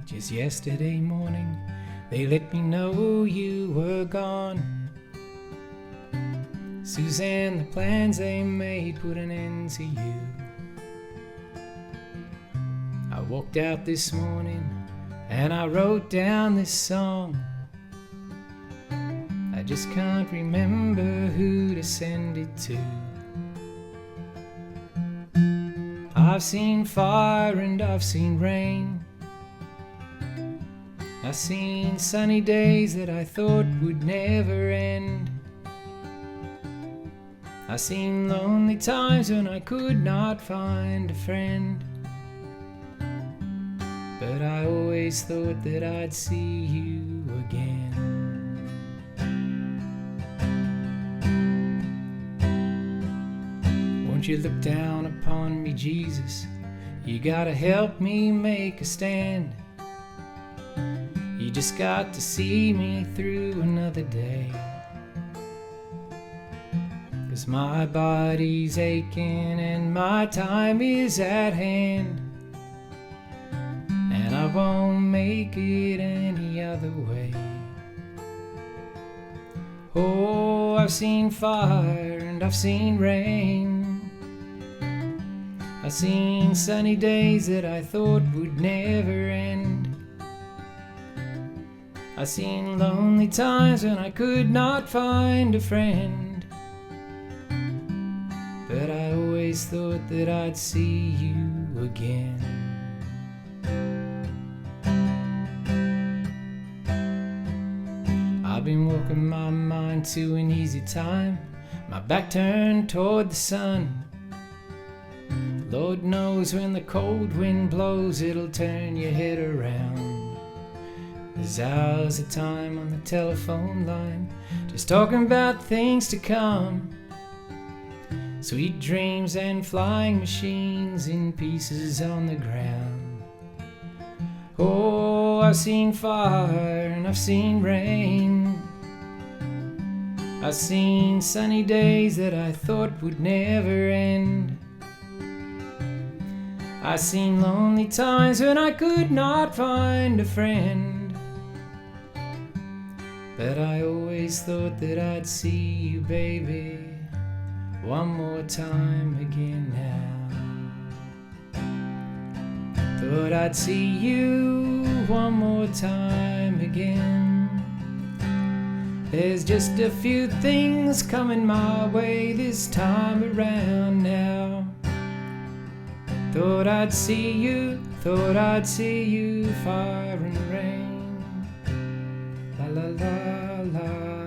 Just yesterday morning, they let me know you were gone. Suzanne, the plans they made put an end to you. I walked out this morning and I wrote down this song. I just can't remember who to send it to. I've seen fire and I've seen rain. I've seen sunny days that I thought would never end. I've seen lonely times when I could not find a friend. But I always thought that I'd see you again. Won't you look down upon me, Jesus? You gotta help me make a stand. You just got to see me through another day. 'Cause my body's aching and my time is at hand, and I won't make it any other way. Oh, I've seen fire and I've seen rain. I've seen sunny days that I thought would never end. I've seen lonely times when I could not find a friend. But I always thought that I'd see you again. I've been walking my mind to an easy time, my back turned toward the sun. Lord knows when the cold wind blows, it'll turn your head around. There's hours of time on the telephone line, just talking about things to come. Sweet dreams and flying machines in pieces on the ground. Oh, I've seen fire and I've seen rain. I've seen sunny days that I thought would never end. I've seen lonely times when I could not find a friend. But I always thought that I'd see you, baby, one more time again now. Thought I'd see you one more time again. There's just a few things coming my way this time around now. Thought I'd see you, fire and rain. La la la la.